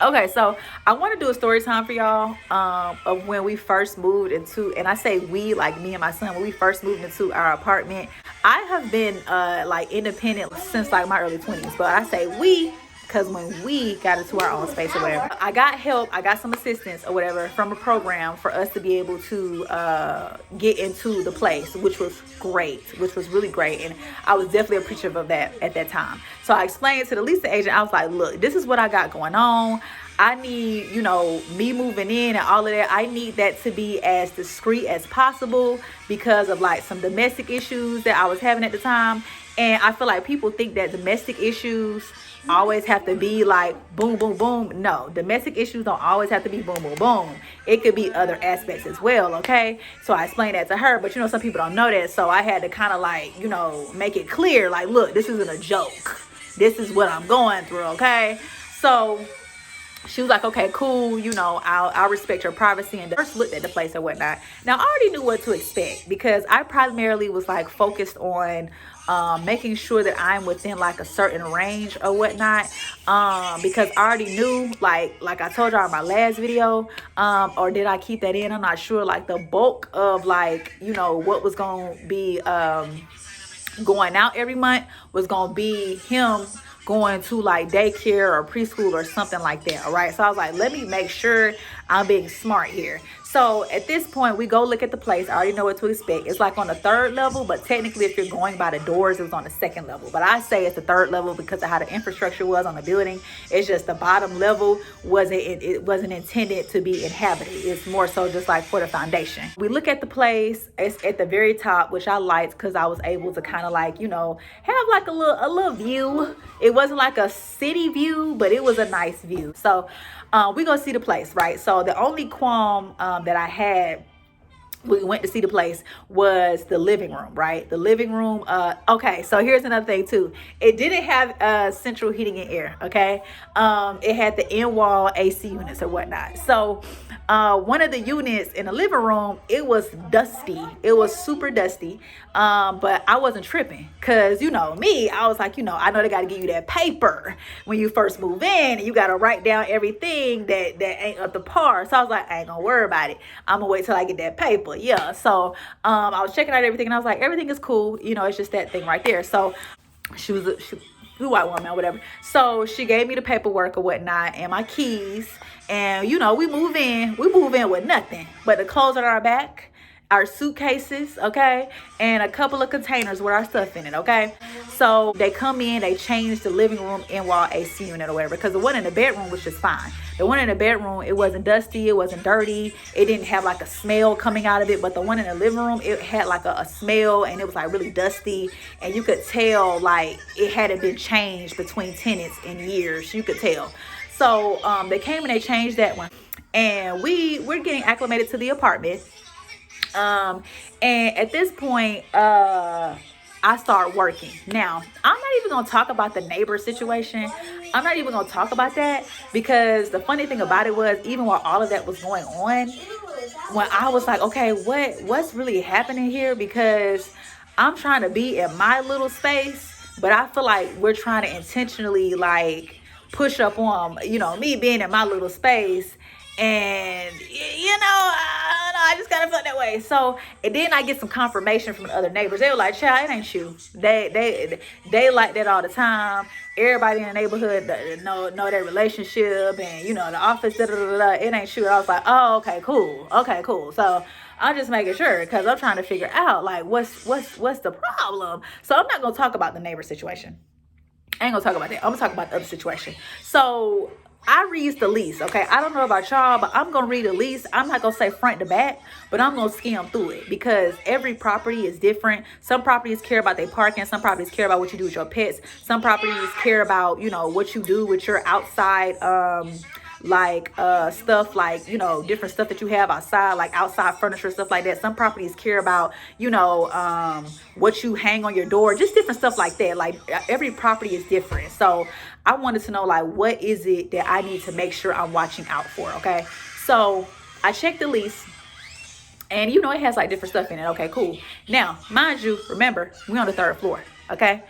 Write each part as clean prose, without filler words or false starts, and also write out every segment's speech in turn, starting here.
Okay, so I want to do a story time for y'all of when we first moved into, and I say we, like me and my son, when we first moved into our apartment. I have been like independent since like my early 20s, but I say we because when we got into our own space or whatever, I got help, I got some assistance or whatever from a program for us to be able to get into the place, which was great, which was really great. And I was definitely appreciative of that at that time. So I explained to the leasing agent, I was like, look, this is what I got going on. I need, you know, me moving in and all of that, I need that to be as discreet as possible because of like some domestic issues that I was having at the time. And I feel like people think that domestic issues always have to be like boom, boom, boom. No, domestic issues don't always have to be boom, boom, boom. It could be other aspects as well, okay? So I explained that to her, but you know, some people don't know that. So I had to kind of like, you know, make it clear, like, look, this isn't a joke. This is what I'm going through, okay? So she was like, okay, cool, you know, I'll respect your privacy. And first looked at the place and whatnot. Now, I already knew what to expect because I primarily was like focused on making sure that I'm within like a certain range or whatnot, because I already knew, like I told y'all in my last video, or did I keep that in? I'm not sure. Like the bulk of like, you know, what was going to be going out every month was going to be him going to like daycare or preschool or something like that. All right. So I was like, let me make sure I'm being smart here. So at this point, we go look at the place. I already know what to expect. It's like on the 3rd level, but technically if you're going by the doors, it was on the 2nd level. But I say it's the 3rd level because of how the infrastructure was on the building. It's just the bottom level it wasn't intended to be inhabited. It's more so just like for the foundation. We look at the place. It's at the very top, which I liked because I was able to kind of like, you know, have like a little view. It wasn't like a city view, but it was a nice view. So we gonna see the place, right? So the only qualm that I had when we went to see the place was the living room, right? The living room. Okay, so here's another thing too. It didn't have central heating and air, okay? It had the in-wall AC units or whatnot. So one of the units in the living room, it was dusty. It was super dusty. But I wasn't tripping because, you know, me, I was like, you know, I know they got to give you that paper when you first move in and you got to write down everything that ain't up to par. So I was like, I ain't gonna worry about it. I'm gonna wait till I get that paper. Yeah. So I was checking out everything and I was like, everything is cool. You know, it's just that thing right there. So she was a white woman or whatever. So she gave me the paperwork or whatnot and my keys. And, you know, we move in with nothing but the clothes on our back, our suitcases, okay, and a couple of containers with our stuff in it, okay? So they come in, they change the living room in-wall AC unit or whatever, because the one in the bedroom was just fine. The one in the bedroom, it wasn't dusty, it wasn't dirty, it didn't have like a smell coming out of it, but the one in the living room, it had like a smell and it was like really dusty, and you could tell like it hadn't been changed between tenants in years, you could tell. So they came and they changed that one, and we're getting acclimated to the apartment. And at this point, I start working. Now, I'm not even going to talk about the neighbor situation. I'm not even going to talk about that because the funny thing about it was, even while all of that was going on, when I was like, okay, what's really happening here? Because I'm trying to be in my little space, but I feel like we're trying to intentionally like push up on, you know, me being in my little space. And, you know, I just kind of felt that way. So, and then I get some confirmation from the other neighbors. They were like, child, it ain't you. They like that all the time. Everybody in the neighborhood know their relationship and, you know, the office, it ain't you. And I was like, oh, okay, cool. So I'm just making sure because I'm trying to figure out, like, what's the problem? So I'm not going to talk about the neighbor situation. I ain't going to talk about that. I'm going to talk about the other situation. So I read the lease, okay? I don't know about y'all, but I'm going to read the lease. I'm not going to say front to back, but I'm going to skim through it because every property is different. Some properties care about their parking. Some properties care about what you do with your pets. Some properties care about, you know, what you do with your outside, stuff like, you know, different stuff that you have outside, like outside furniture, stuff like that. Some properties care about, you know, what you hang on your door, just different stuff like that. Like every property is different. So I wanted to know, like, what is it that I need to make sure I'm watching out for? Okay. So I checked the lease and, you know, it has like different stuff in it. Okay, cool. Now, mind you, remember, we're on the 3rd floor. Okay.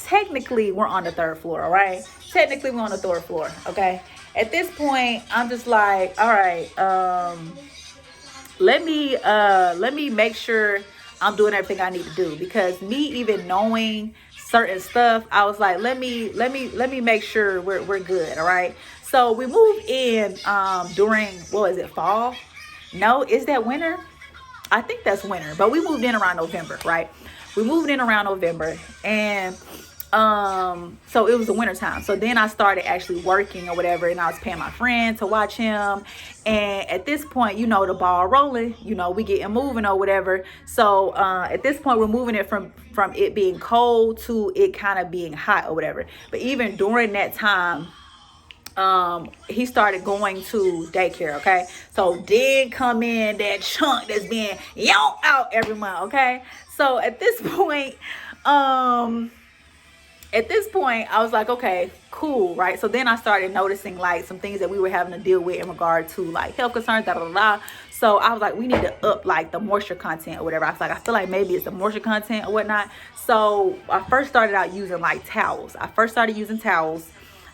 Technically we're on the 3rd floor. All right. Technically we're on the 3rd floor. Okay. at this point, I'm just like, all right, let me make sure I'm doing everything I need to do, because me even knowing certain stuff, I was like, let me make sure we're good. All right. So we moved in during, what was it, fall? No, is that winter? I think that's winter, but we moved in around November, right? We moved in around November, and so it was the winter time. So then I started actually working or whatever, and I was paying my friend to watch him. And at this point, the ball rolling, we getting moving or whatever. So at this point, we're moving it from it being cold to it kind of being hot or whatever. But even during that time, he started going to daycare. Okay, so did come in that chunk that's being yanked out every month. Okay, so at this point, I was like, okay, cool, right? So then I started noticing like some things that we were having to deal with in regard to like health concerns, da da da. So I was like, we need to up like the moisture content or whatever. I was like, I feel like maybe it's the moisture content or whatnot. So I first started out using like towels.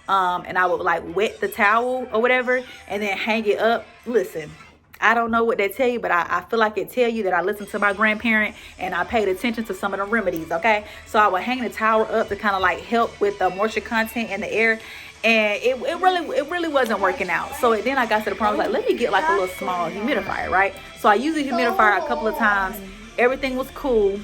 And I would like wet the towel or whatever and then hang it up. Listen, I don't know what they tell you, but I feel like it tell you that I listened to my grandparent and I paid attention to some of the remedies. Okay, so I would hang the towel up to kind of like help with the moisture content in the air, and it really wasn't working out. So then I got to the point, I was like, let me get like a little small humidifier, right? So I used the humidifier a couple of times. Everything was cool.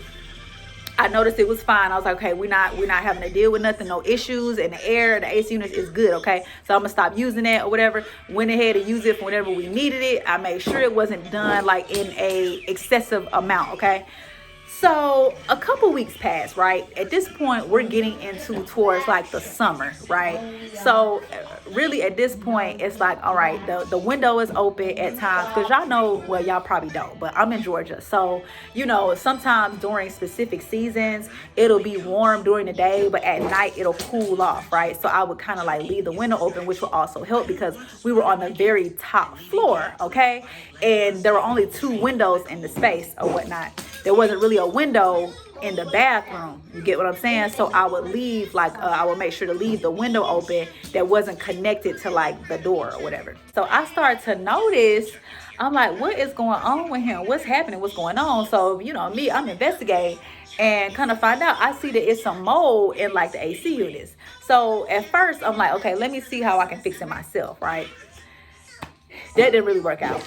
I noticed it was fine. I was like, okay, we're not having to deal with nothing, no issues, and the air, the AC unit is good. Okay, so I'm gonna stop using that or whatever. Went ahead and used it for whenever we needed it. I made sure it wasn't done like in a excessive amount. Okay, so a couple weeks passed, right? At this point, we're getting into towards like the summer, right? So really at this point, it's like, all right, the window is open at times, because y'all know, well, y'all probably don't, but I'm in Georgia. So, sometimes during specific seasons, it'll be warm during the day, but at night it'll cool off, right? So I would kind of like leave the window open, which will also help because we were on the very top floor, okay? And there were only 2 windows in the space or whatnot. There wasn't really a window in the bathroom. You get what I'm saying? So I would leave I would make sure to leave the window open that wasn't connected to like the door or whatever. So I started to notice, I'm like, what is going on with him? What's happening? What's going on? So, me, I'm investigating and kind of find out. I see that it's some mold in like the AC units. So at first I'm like, okay, let me see how I can fix it myself, right? That didn't really work out.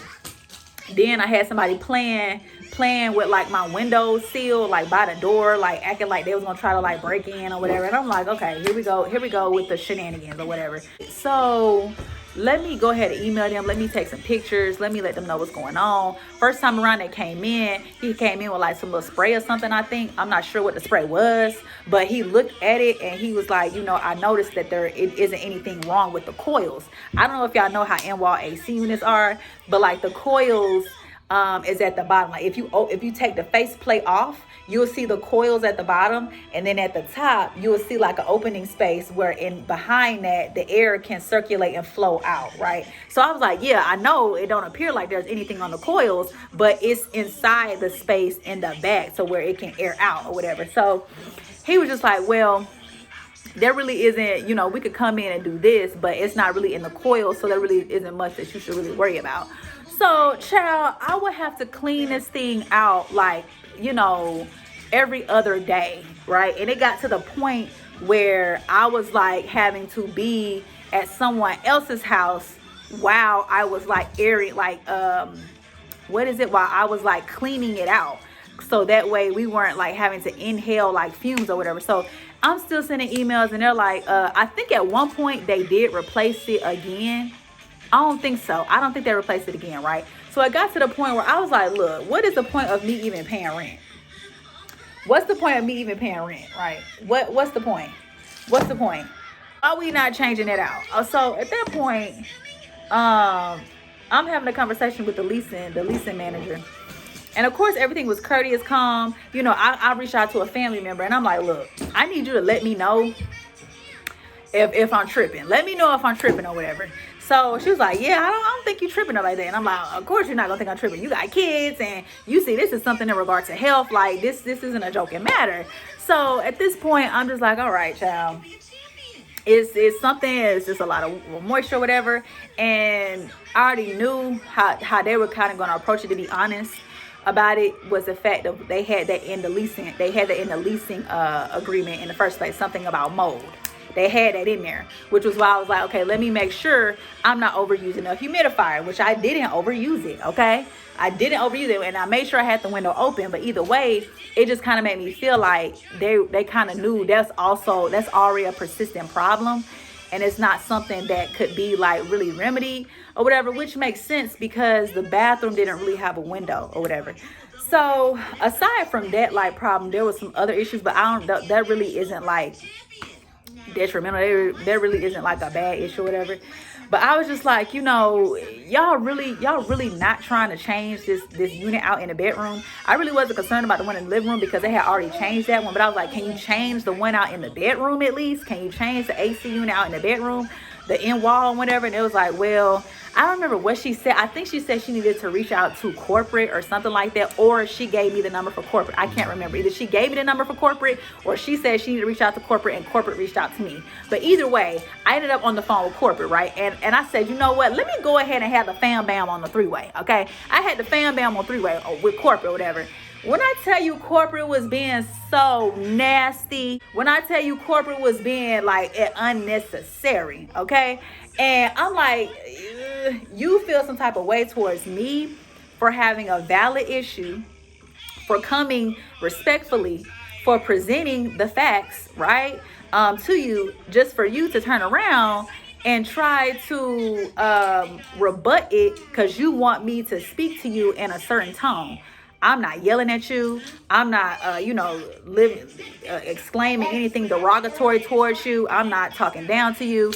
Then I had somebody playing with like my window sill, like by the door, like acting like they was gonna try to like break in or whatever. And I'm like, okay, here we go with the shenanigans or whatever. So let me go ahead and email them. Let me take some pictures. Let me let them know what's going on. First time around he came in with like some little spray or something, I think. I'm not sure what the spray was, but he looked at it and he was like, I noticed that it isn't anything wrong with the coils. I don't know if y'all know how in-wall AC units are, but like the coils is at the bottom. Like if you take the faceplate off, you'll see the coils at the bottom, and then at the top you'll see like an opening space where behind that the air can circulate and flow out, right? So I was like, yeah, I know it don't appear like there's anything on the coils, but it's inside the space in the back, so where it can air out or whatever. So he was just like, well, there really isn't, we could come in and do this, but it's not really in the coil, so there really isn't much that you should really worry about. So, child, I would have to clean this thing out like, every other day, right? And it got to the point where I was like having to be at someone else's house while I was like airing, like, while I was like cleaning it out. So that way we weren't like having to inhale like fumes or whatever. So I'm still sending emails and they're like, I think at one point they did replace it again. I don't think so. I don't think they replaced it again, right? So it got to the point where I was like, look, what is the point of me even paying rent? What's the point of me even paying rent, right? What's the point? What's the point? Are we not changing it out? So at that point, I'm having a conversation with the leasing manager. And of course, everything was courteous, calm. I reached out to a family member and I'm like, look, I need you to let me know if I'm tripping. Let me know if I'm tripping or whatever. So she was like, yeah, I don't think you're tripping like that. And I'm like, of course you're not gonna think I'm tripping. You got kids and you see this is something in regard to health. Like this isn't a joking matter. So at this point, I'm just like, all right, child. it's something, it's just a lot of moisture or whatever. And I already knew how they were kind of going to approach it, to be honest about it, was the fact that they had that in the leasing agreement in the first place, something about mold. They had that in there, which was why I was like, okay, let me make sure I'm not overusing a humidifier, which I didn't overuse it, okay? I didn't overuse it, and I made sure I had the window open. But either way, it just kind of made me feel like they kind of knew that's already a persistent problem, and it's not something that could be like really remedied or whatever, which makes sense because the bathroom didn't really have a window or whatever. So aside from that like problem, there was some other issues, but that really isn't like detrimental. There really isn't like a bad issue or whatever. But I was just like, y'all really not trying to change this unit out in the bedroom. I really wasn't concerned about the one in the living room because they had already changed that one. But I was like, can you change the one out in the bedroom at least? Can you change the AC unit out in the bedroom, the in wall and whatever? And it was like, well, I don't remember what she said. I think she said she needed to reach out to corporate or something like that, or she gave me the number for corporate. I can't remember. Either she gave me the number for corporate, or she said she needed to reach out to corporate and corporate reached out to me. But either way, I ended up on the phone with corporate, right? And I said, you know what? Let me go ahead and have the fam bam on the three-way, okay? I had the fam bam on three-way with corporate or whatever. When I tell you corporate was being so nasty, when I tell you corporate was being like unnecessary, okay? And I'm like, you feel some type of way towards me for having a valid issue, for coming respectfully, for presenting the facts, right, to you, just for you to turn around and try to rebut it because you want me to speak to you in a certain tone. I'm not yelling at you. I'm not, exclaiming anything derogatory towards you. I'm not talking down to you.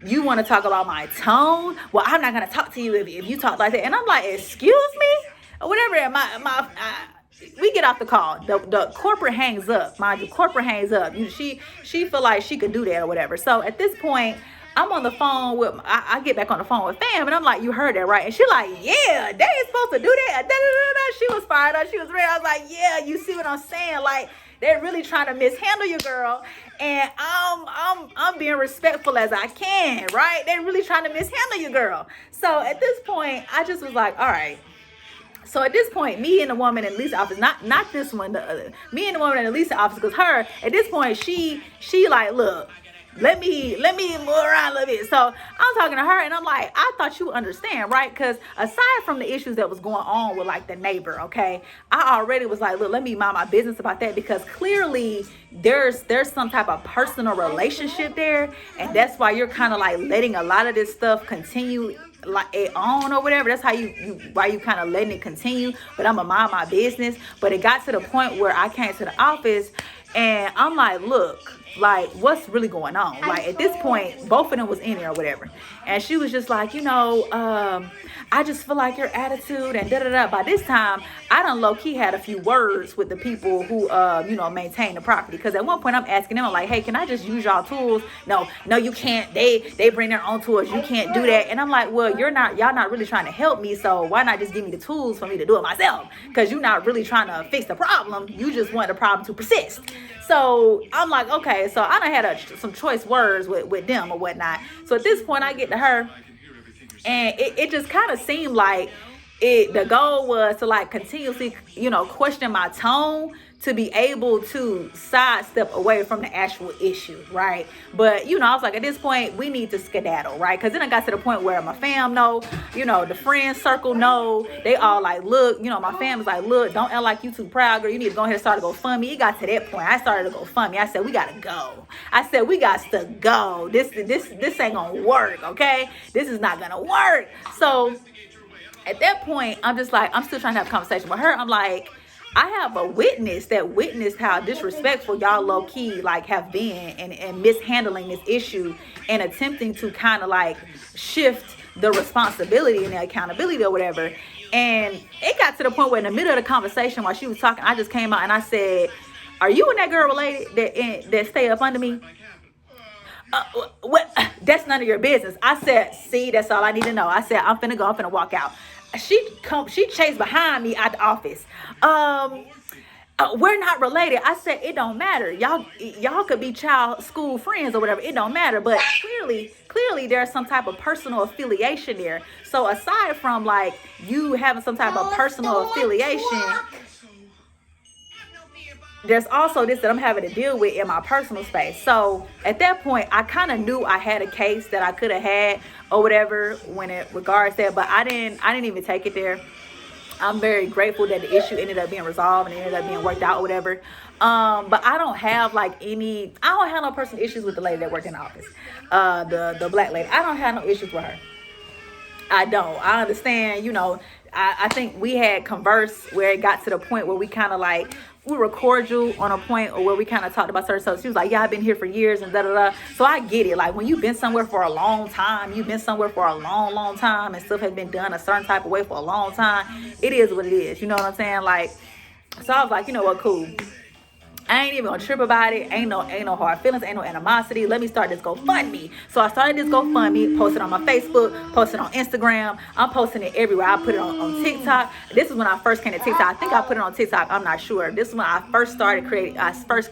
You want to talk about my tone? Well, I'm not going to talk to you if you talk like that. And I'm like, excuse me? Or whatever. We get off the call. The corporate hangs up. Mind you, corporate hangs up. She feel like she could do that or whatever. So at this point, I'm on the phone with, I get back on the phone with fam, and I'm like, you heard that, right? And she like, yeah, they ain't supposed to do that. She was fired up. She was ready. I was like, yeah, you see what I'm saying? Like, they're really trying to mishandle you, girl. And I'm being respectful as I can, right? They're really trying to mishandle you, girl. So at this point, I just was like, all right. So at this point, me and the woman in the leasing office, not this one, the other, me and the woman in the leasing office, because her, at this point, she like, look, let me move around a little bit. So I'm talking to her, and I'm like, I thought you understand, right? Because aside from the issues that was going on with like the neighbor, okay, I already was like, look, let me mind my business about that, because clearly there's some type of personal relationship there, and that's why you're kind of like letting a lot of this stuff continue like it on or whatever. That's how why you kind of letting it continue. But I'm gonna mind my business. But it got to the point where I came to the office, and I'm like, look, like, what's really going on? Like, at this point, both of them was in there or whatever. And she was just like, I just feel like your attitude and da-da-da. By this time, I done low-key had a few words with the people who, maintain the property. Because at one point, I'm asking them, I'm like, hey, can I just use y'all tools? No, you can't. They bring their own tools. You can't do that. And I'm like, well, y'all not really trying to help me. So why not just give me the tools for me to do it myself? Because you're not really trying to fix the problem. You just want the problem to persist. So I'm like, okay. So I done had some choice words with them or whatnot. So at this point, I get to her, and it just kind of seemed like the goal was to like continuously, question my tone to be able to sidestep away from the actual issue, right? But, I was like, at this point, we need to skedaddle, right? Because then I got to the point where my fam know, the friend circle know. They all like, look, my fam is like, look, don't act like you too proud, girl. You need to go ahead and start to go fund me. It got to that point. I started to go fund me. I said, we got to go. We got to go. This ain't going to work, okay? This is not going to work. So at that point, I'm just like, I'm still trying to have a conversation with her. I'm like, I have a witness that witnessed how disrespectful y'all low-key like have been and mishandling this issue and attempting to kind of like shift the responsibility and the accountability or whatever. And it got to the point where in the middle of the conversation while she was talking, I just came out and I said, are you and that girl related that stay up under me? What? That's none of your business. I said, see, that's all I need to know. I said, I'm finna walk out. She chased behind me at the office. we're not related. I said, it don't matter. Y'all could be child school friends or whatever. It don't matter. But clearly there's some type of personal affiliation there. So aside from like you having some type of personal affiliation, there's also this that I'm having to deal with in my personal space. So at that point, I kind of knew I had a case that I could have had or whatever when it regards that, but I didn't even take it there. I'm very grateful that the issue ended up being resolved and ended up being worked out or whatever. But I don't have no personal issues with the lady that worked in the office. The black lady. I don't have no issues with her. I don't. I understand, I think we had conversed where it got to the point where we kind of like, we were cordial on a point where we kind of talked about certain stuff. She was like, yeah, I've been here for years and da-da-da. So I get it. Like when you've been somewhere for a long time, and stuff has been done a certain type of way for a long time. It is what it is. You know what I'm saying? Like, so I was like, you know what, cool. I ain't even gonna trip about it. Ain't no hard feelings, ain't no animosity. Let me start this GoFundMe. So I started this GoFundMe, posted on my Facebook, posted on Instagram. I'm posting it everywhere. I put it on TikTok. This is when I first came to TikTok. I think I put it on TikTok. I'm not sure. This is when I first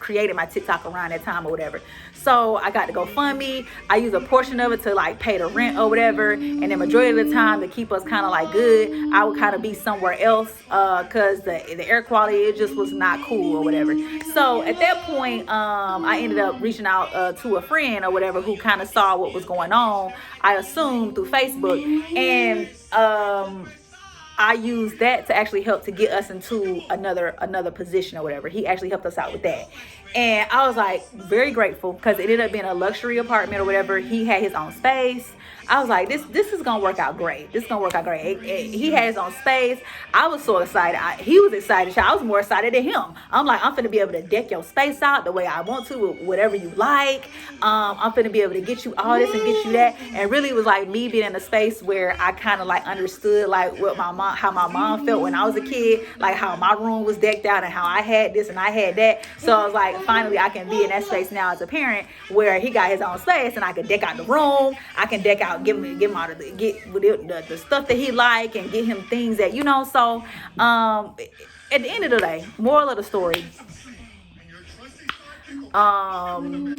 created my TikTok around that time or whatever. So I got to GoFundMe. I use a portion of it to like pay the rent or whatever. And the majority of the time to keep us kind of like good, I would kind of be somewhere else because the air quality, it just was not cool or whatever. So at that point, I ended up reaching out to a friend or whatever who kind of saw what was going on, I assumed through Facebook. And I used that to actually help to get us into another position or whatever. He actually helped us out with that. And I was like very grateful because it ended up being a luxury apartment or whatever. He had his own space. I was like, this is gonna work out great. This is gonna work out great. He had his own space. I was so excited. He was excited. I was more excited than him. I'm like, I'm finna be able to deck your space out the way I want to, with whatever you like. I'm finna be able to get you all this and get you that. And really, it was like me being in a space where I kind of like understood like how my mom felt when I was a kid, like how my room was decked out and how I had this and I had that. So I was like, finally, I can be in that space now as a parent where he got his own space and I can deck out the room. I can deck out. Give him out of the stuff that he like and get him things that So at the end of the day, moral of the story,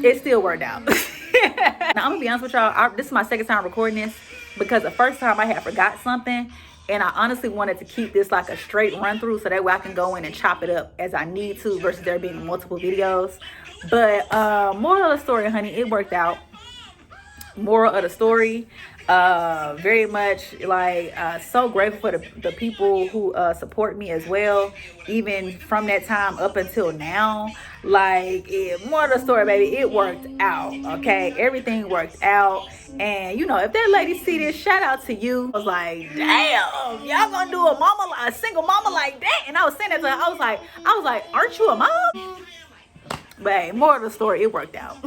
it still worked out. Now I'm gonna be honest with y'all, this is my second time recording this because the first time I had forgot something and I honestly wanted to keep this like a straight run through so that way I can go in and chop it up as I need to versus there being multiple videos. But moral of the story, honey, it worked out. Moral of the story, very much like so grateful for the people who support me as well, even from that time up until now. Like, moral of the story, baby, it worked out. Okay, everything worked out. And if that lady see this, shout out to you. I was like, damn, y'all gonna do a single mama like that? And I was saying that to her. I was like, aren't you a mom? But hey, moral of the story, it worked out.